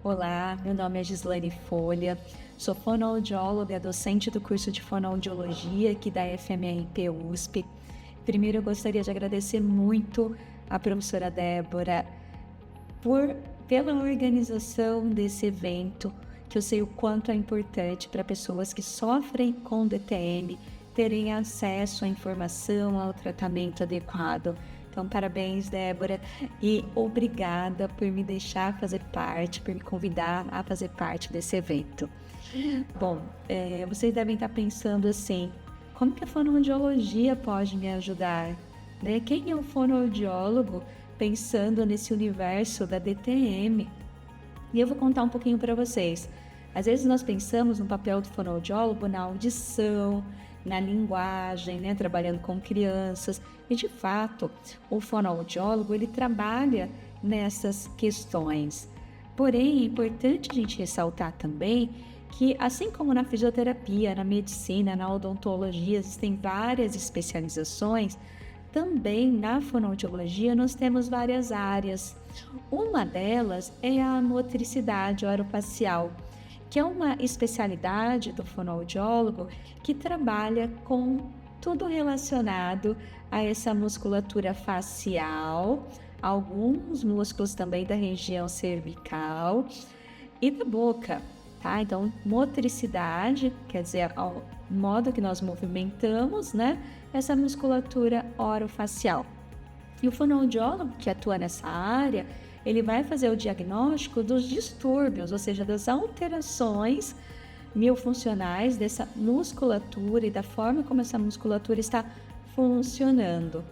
Olá, meu nome é Gislaine Folha, sou fonoaudióloga, docente do curso de fonoaudiologia aqui da FMRP USP. Primeiro, eu gostaria de agradecer muito à professora Débora pela organização desse evento, que eu sei o quanto é importante para pessoas que sofrem com DTM terem acesso à informação, ao tratamento adequado. Então, parabéns, Débora, e obrigada por me deixar fazer parte, por me convidar a fazer parte desse evento. Bom, vocês devem estar pensando assim, como que a fonoaudiologia pode me ajudar? Né? Quem é o fonoaudiólogo pensando nesse universo da DTM? E eu vou contar um pouquinho para vocês. Às vezes nós pensamos no papel do fonoaudiólogo na audição, na linguagem, né, trabalhando com crianças. E, de fato, o fonoaudiólogo, ele trabalha nessas questões. Porém, é importante a gente ressaltar também que, assim como na fisioterapia, na medicina, na odontologia, existem várias especializações, também na fonoaudiologia nós temos várias áreas. Uma delas é a motricidade orofacial, que é uma especialidade do fonoaudiólogo que trabalha com tudo relacionado a essa musculatura facial, alguns músculos também da região cervical e da boca, tá? Então, motricidade, quer dizer, o modo que nós movimentamos, né? Essa musculatura orofacial. E o fonoaudiólogo que atua nessa área, ele vai fazer o diagnóstico dos distúrbios, ou seja, das alterações miofuncionais dessa musculatura e da forma como essa musculatura está funcionando,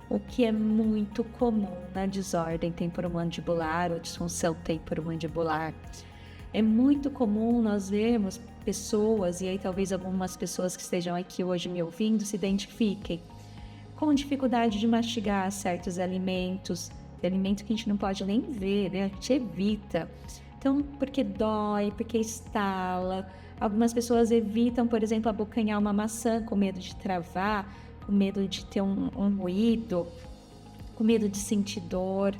o que é muito comum na desordem temporomandibular ou disfunção temporomandibular. É muito comum nós vermos pessoas, e aí talvez algumas pessoas que estejam aqui hoje me ouvindo se identifiquem, com dificuldade de mastigar certos alimentos, alimento que a gente não pode nem ver, né? A gente evita. Então, porque dói, porque estala. Algumas pessoas evitam, por exemplo, abocanhar uma maçã com medo de travar, com medo de ter um ruído, com medo de sentir dor.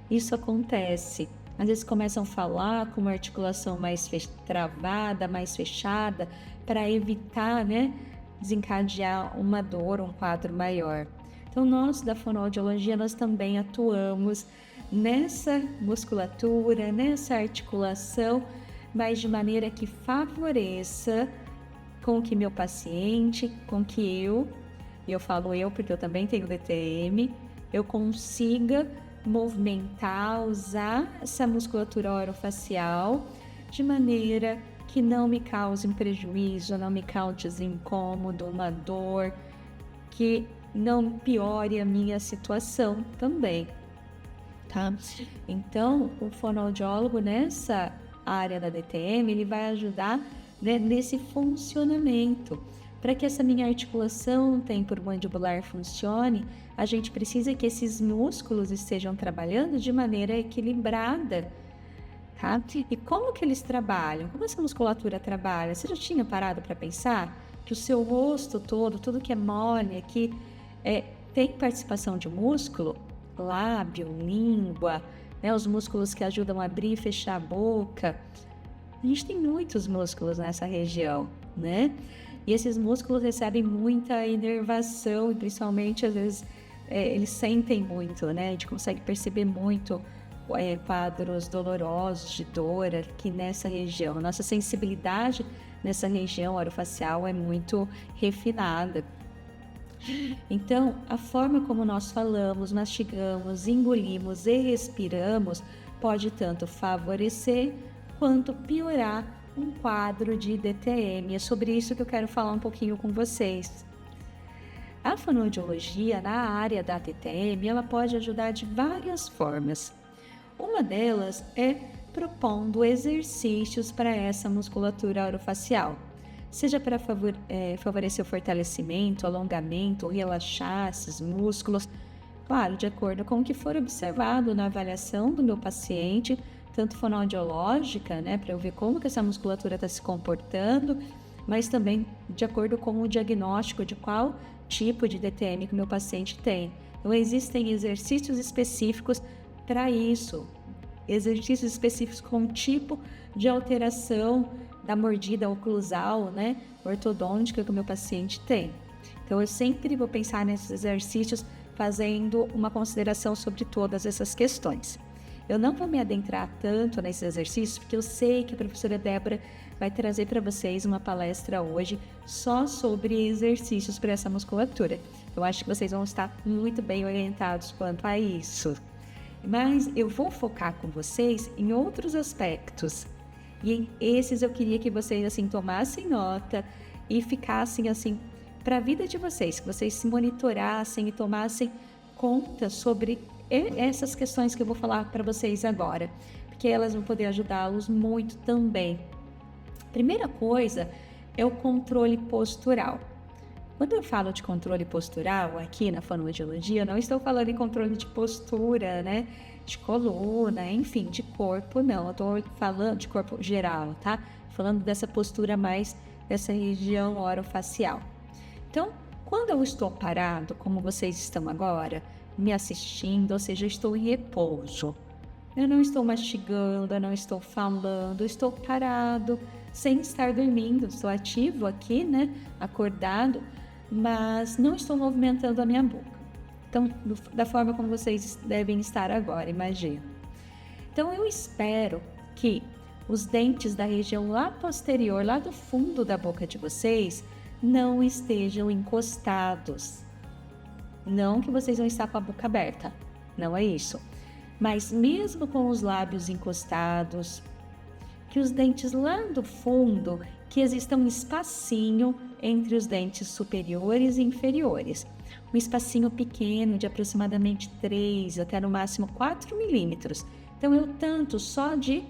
Isso acontece. Às vezes começam a falar com uma articulação mais travada, mais fechada, para evitar, né, desencadear uma dor, um quadro maior. Então, nós da fonoaudiologia, nós também atuamos nessa musculatura, nessa articulação, mas de maneira que favoreça com que meu paciente, com que eu falo eu porque eu também tenho DTM, eu consiga movimentar, usar essa musculatura orofacial de maneira que não me cause um prejuízo, não me cause incômodo, uma dor, que não piore a minha situação também, tá? Então, o fonoaudiólogo nessa área da DTM, ele vai ajudar, né, nesse funcionamento. Para que essa minha articulação temporomandibular funcione, a gente precisa que esses músculos estejam trabalhando de maneira equilibrada, tá? E como que eles trabalham? Como essa musculatura trabalha? Você já tinha parado para pensar que o seu rosto todo, tudo que é mole aqui, tem participação de músculo? Lábio, língua, né? Os músculos que ajudam a abrir e fechar a boca. A gente tem muitos músculos nessa região, né? E esses músculos recebem muita inervação e principalmente, às vezes, eles sentem muito, né? A gente consegue perceber muito quadros dolorosos de dor aqui nessa região. A nossa sensibilidade nessa região orofacial é muito refinada. Então, a forma como nós falamos, mastigamos, engolimos e respiramos pode tanto favorecer quanto piorar um quadro de DTM. É sobre isso que eu quero falar um pouquinho com vocês. A fonoaudiologia na área da DTM, ela pode ajudar de várias formas. Uma delas é propondo exercícios para essa musculatura orofacial, seja para favorecer o fortalecimento, alongamento, relaxar esses músculos, claro, de acordo com o que for observado na avaliação do meu paciente, tanto fonoaudiológica, né, para eu ver como que essa musculatura está se comportando, mas também de acordo com o diagnóstico de qual tipo de DTM que o meu paciente tem. Então, existem exercícios específicos para isso. exercícios específicos com o tipo de alteração da mordida oclusal, né, ortodôntica que o meu paciente tem. Então, eu sempre vou pensar nesses exercícios fazendo uma consideração sobre todas essas questões. Eu não vou me adentrar tanto nesses exercícios, porque eu sei que a professora Débora vai trazer para vocês uma palestra hoje só sobre exercícios para essa musculatura. Eu acho que vocês vão estar muito bem orientados quanto a isso. Mas eu vou focar com vocês em outros aspectos. E em esses eu queria que vocês assim tomassem nota e ficassem assim para a vida de vocês, que vocês se monitorassem e tomassem conta sobre essas questões que eu vou falar para vocês agora, porque elas vão poder ajudá-los muito também. Primeira coisa é o controle postural. Quando eu falo de controle postural aqui na fonoaudiologia, eu não estou falando em controle de postura, né? De coluna, enfim, de corpo, não. Eu estou falando de corpo geral, tá? Falando dessa postura mais dessa região orofacial. Então, quando eu estou parado, como vocês estão agora, me assistindo, ou seja, eu estou em repouso. Eu não estou mastigando, eu não estou falando, eu estou parado, sem estar dormindo. Estou ativo aqui, né? Acordado, mas não estou movimentando a minha boca. Então, da forma como vocês devem estar agora, imagina. Então, eu espero que os dentes da região lá posterior, lá do fundo da boca de vocês, não estejam encostados. Não que vocês vão estar com a boca aberta, não é isso. Mas mesmo com os lábios encostados, que os dentes lá do fundo, que exista um espacinho entre os dentes superiores e inferiores. Um espacinho pequeno de aproximadamente 3 até no máximo 4 milímetros. Então, eu tanto só de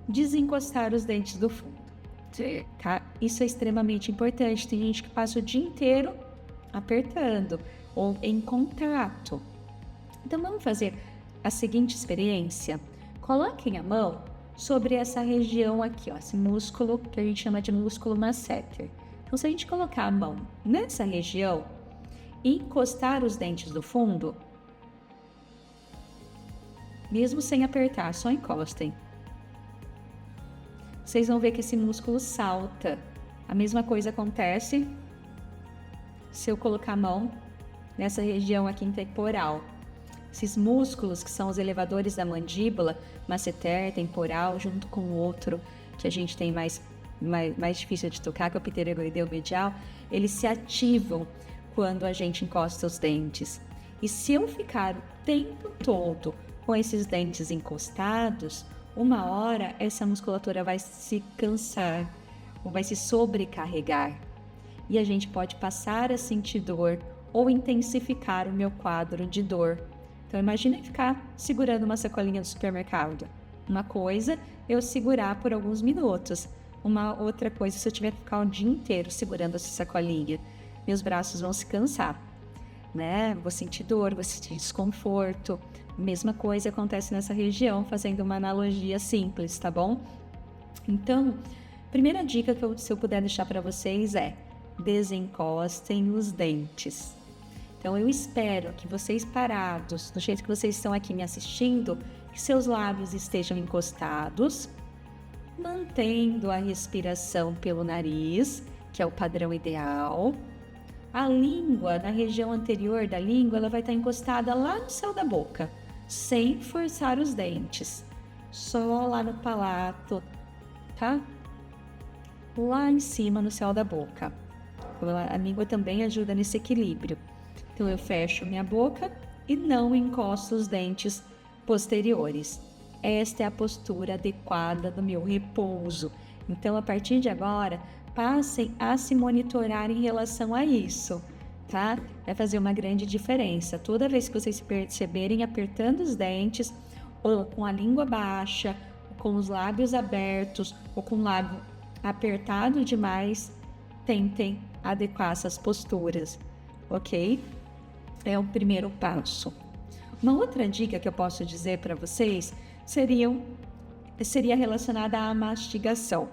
desencostar os dentes do fundo. Tá? Isso é extremamente importante. Tem gente que passa o dia inteiro apertando ou em contato. Então, vamos fazer a seguinte experiência. Coloquem a mão sobre essa região aqui, ó, esse músculo que a gente chama de músculo masseter. Então, se a gente colocar a mão nessa região e encostar os dentes do fundo, mesmo sem apertar, só encostem. Vocês vão ver que esse músculo salta. A mesma coisa acontece se eu colocar a mão nessa região aqui temporal. Esses músculos que são os elevadores da mandíbula, masseter, temporal, junto com o outro que a gente tem mais difícil de tocar, que é o pterygoideu medial, eles se ativam quando a gente encosta os dentes. E se eu ficar o tempo todo com esses dentes encostados, uma hora essa musculatura vai se cansar ou vai se sobrecarregar. E a gente pode passar a sentir dor ou intensificar o meu quadro de dor. Então, imagine ficar segurando uma sacolinha do supermercado. Uma coisa, eu segurar por alguns minutos. Uma outra coisa, se eu tiver que ficar o dia inteiro segurando essa sacolinha, meus braços vão se cansar, né? Vou sentir dor, vou sentir desconforto. Mesma coisa acontece nessa região, fazendo uma analogia simples, tá bom? Então, primeira dica se eu puder deixar para vocês é: desencostem os dentes. Então, eu espero que vocês parados, do jeito que vocês estão aqui me assistindo, que seus lábios estejam encostados, mantendo a respiração pelo nariz, que é o padrão ideal. A língua, na região anterior da língua, ela vai estar encostada lá no céu da boca, sem forçar os dentes. Só lá no palato, tá? Lá em cima no céu da boca. A língua também ajuda nesse equilíbrio. Então, eu fecho minha boca e não encosto os dentes posteriores. Esta é a postura adequada do meu repouso. Então, a partir de agora, passem a se monitorar em relação a isso, tá? Vai fazer uma grande diferença. Toda vez que vocês se perceberem apertando os dentes, ou com a língua baixa, ou com os lábios abertos, ou com o lábio apertado demais, tentem adequar essas posturas, ok? É o primeiro passo. Uma outra dica que eu posso dizer para vocês seria relacionada à mastigação.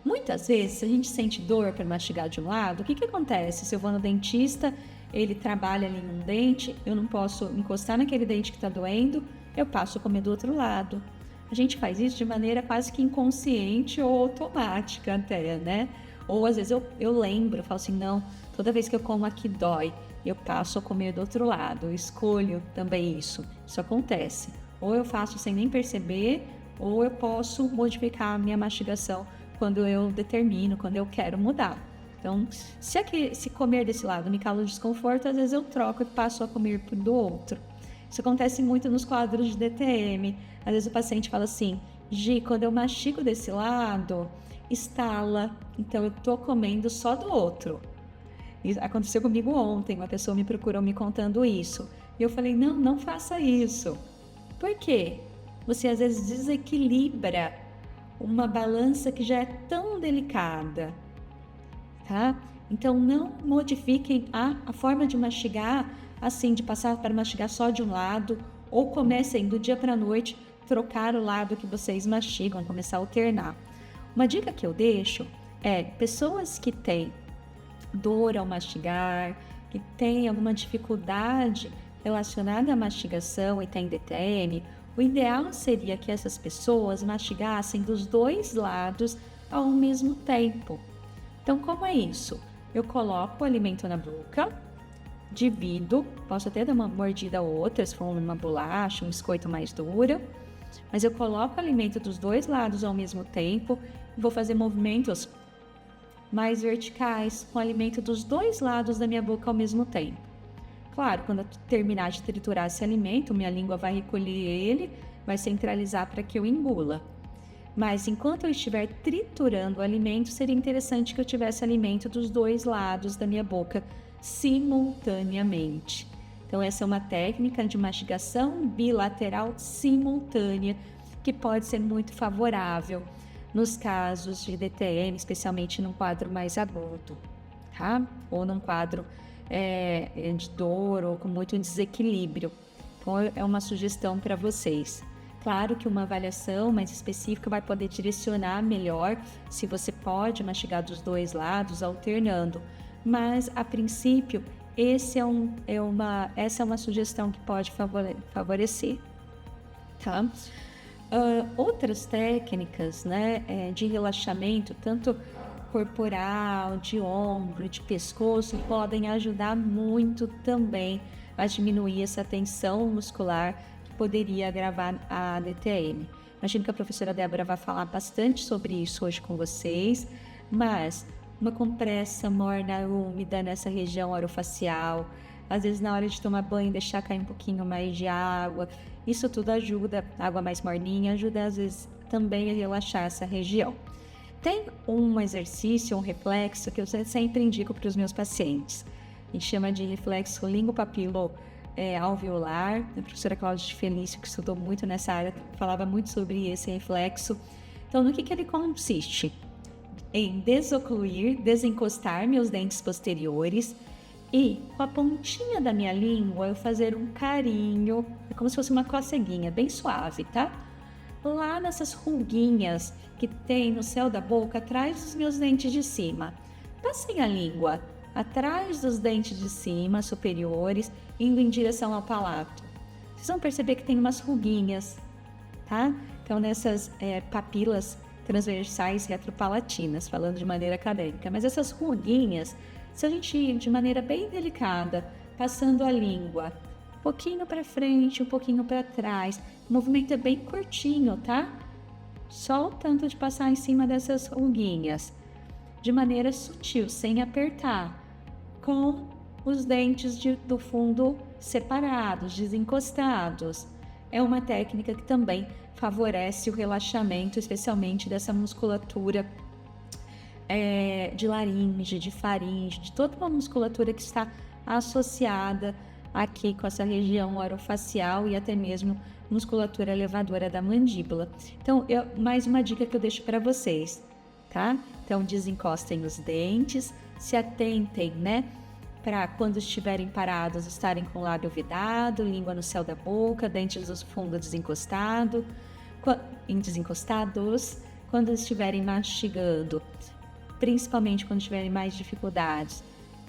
Muitas vezes, se a gente sente dor para mastigar de um lado, o que acontece? Se eu vou no dentista, ele trabalha ali em um dente, eu não posso encostar naquele dente que está doendo, eu passo a comer do outro lado. A gente faz isso de maneira quase que inconsciente ou automática até, né? Ou às vezes eu lembro, eu falo assim, não, toda vez que eu como aqui dói, eu passo a comer do outro lado, eu escolho também isso acontece. Ou eu faço sem nem perceber, ou eu posso modificar a minha mastigação quando eu determino, quando eu quero mudar. Então, se comer desse lado me causa desconforto, às vezes eu troco e passo a comer do outro. Isso acontece muito nos quadros de DTM. Às vezes o paciente fala assim, Gi, quando eu mastigo desse lado, estala, então eu tô comendo só do outro. Isso aconteceu comigo ontem, uma pessoa me procurou me contando isso. E eu falei, não faça isso. Por quê? Você às vezes desequilibra uma balança que já é tão delicada, tá? Então não modifiquem a forma de mastigar, assim, de passar para mastigar só de um lado, ou comecem do dia para a noite trocar o lado que vocês mastigam, começar a alternar. Uma dica que eu deixo é pessoas que têm dor ao mastigar, que têm alguma dificuldade relacionada à mastigação e tem DTM, o ideal seria que essas pessoas mastigassem dos dois lados ao mesmo tempo. Então, como é isso? Eu coloco o alimento na boca, divido, posso até dar uma mordida ou outra, se for uma bolacha, um biscoito mais duro, mas eu coloco o alimento dos dois lados ao mesmo tempo e vou fazer movimentos mais verticais com o alimento dos dois lados da minha boca ao mesmo tempo. Claro, quando eu terminar de triturar esse alimento, minha língua vai recolher ele, vai centralizar para que eu engula. Mas enquanto eu estiver triturando o alimento, seria interessante que eu tivesse alimento dos dois lados da minha boca simultaneamente. Então essa é uma técnica de mastigação bilateral simultânea que pode ser muito favorável nos casos de DTM, especialmente num quadro mais agudo, tá? Ou num quadro de dor ou com muito desequilíbrio. Então é uma sugestão para vocês. Claro que uma avaliação mais específica vai poder direcionar melhor se você pode mastigar dos dois lados, alternando. Mas, a princípio, essa é uma sugestão que pode favorecer. Tá? Outras técnicas, né, de relaxamento, tanto corporal, de ombro, de pescoço, podem ajudar muito também a diminuir essa tensão muscular que poderia agravar a DTM. Imagino que a professora Débora vai falar bastante sobre isso hoje com vocês, mas uma compressa morna úmida nessa região orofacial, às vezes na hora de tomar banho deixar cair um pouquinho mais de água, isso tudo ajuda, água mais morninha ajuda às vezes também a relaxar essa região. Tem um exercício, um reflexo que eu sempre indico para os meus pacientes. A gente chama de reflexo linguopapilo-alveolar. A professora Cláudia de Felício, que estudou muito nessa área, falava muito sobre esse reflexo. Então, no que ele consiste? Em desocluir, desencostar meus dentes posteriores e, com a pontinha da minha língua, eu fazer um carinho, como se fosse uma coceguinha, bem suave, tá? Lá nessas ruguinhas que tem no céu da boca, atrás dos meus dentes de cima. Passem a língua atrás dos dentes de cima, superiores, indo em direção ao palato. Vocês vão perceber que tem umas ruguinhas, tá? Então, nessas papilas transversais retropalatinas, falando de maneira acadêmica. Mas essas ruguinhas, se a gente ir de maneira bem delicada, passando a língua um pouquinho para frente, um pouquinho para trás, o movimento é bem curtinho, tá? Só o tanto de passar em cima dessas ruguinhas, de maneira sutil, sem apertar, com os dentes do fundo separados, desencostados. É uma técnica que também favorece o relaxamento, especialmente dessa musculatura de laringe, de faringe, de toda uma musculatura que está associada aqui com essa região orofacial e até mesmo musculatura elevadora da mandíbula. Então, mais uma dica que eu deixo para vocês, tá? Então, desencostem os dentes, se atentem, né? Para quando estiverem parados, estarem com o lábio vedado, língua no céu da boca, dentes do fundo desencostados. Quando estiverem mastigando, principalmente quando tiverem mais dificuldades,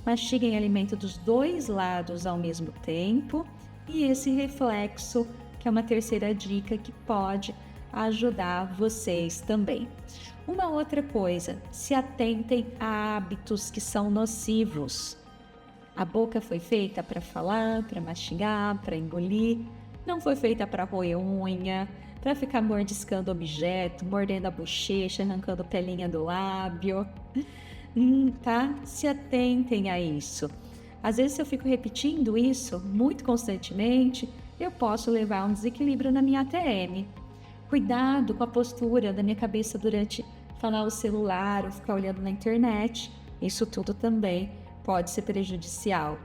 mastiguem alimento dos dois lados ao mesmo tempo e esse reflexo que é uma terceira dica que pode ajudar vocês também. Uma outra coisa, se atentem a hábitos que são nocivos. A boca foi feita para falar, para mastigar, para engolir, não foi feita para roer unha, para ficar mordiscando objeto, mordendo a bochecha, arrancando pelinha do lábio, tá? Se atentem a isso. Às vezes, se eu fico repetindo isso muito constantemente, eu posso levar a um desequilíbrio na minha ATM. Cuidado com a postura da minha cabeça durante falar o celular ou ficar olhando na internet. Isso tudo também pode ser prejudicial.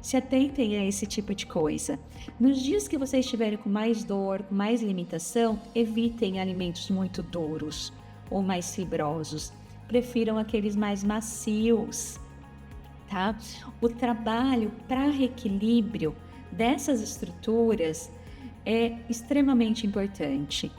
Se atentem a esse tipo de coisa. Nos dias que vocês estiverem com mais dor, com mais limitação, evitem alimentos muito duros ou mais fibrosos. Prefiram aqueles mais macios, tá? O trabalho para reequilíbrio dessas estruturas é extremamente importante,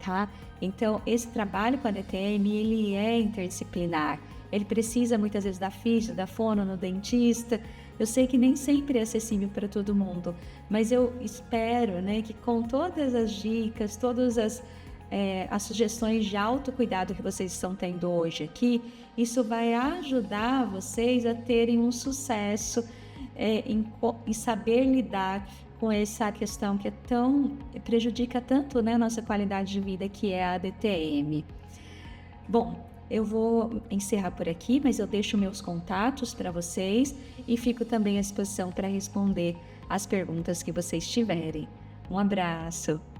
tá? Então, esse trabalho com a DTM, ele é interdisciplinar. Ele precisa muitas vezes da física, da fono, no dentista. Eu sei que nem sempre é acessível para todo mundo, mas eu espero, né, que com todas as dicas, todas as sugestões de autocuidado que vocês estão tendo hoje aqui, isso vai ajudar vocês a terem um sucesso em saber lidar com essa questão que prejudica tanto, né, a nossa qualidade de vida, que é a DTM. Bom, eu vou encerrar por aqui, mas eu deixo meus contatos para vocês e fico também à disposição para responder as perguntas que vocês tiverem. Um abraço!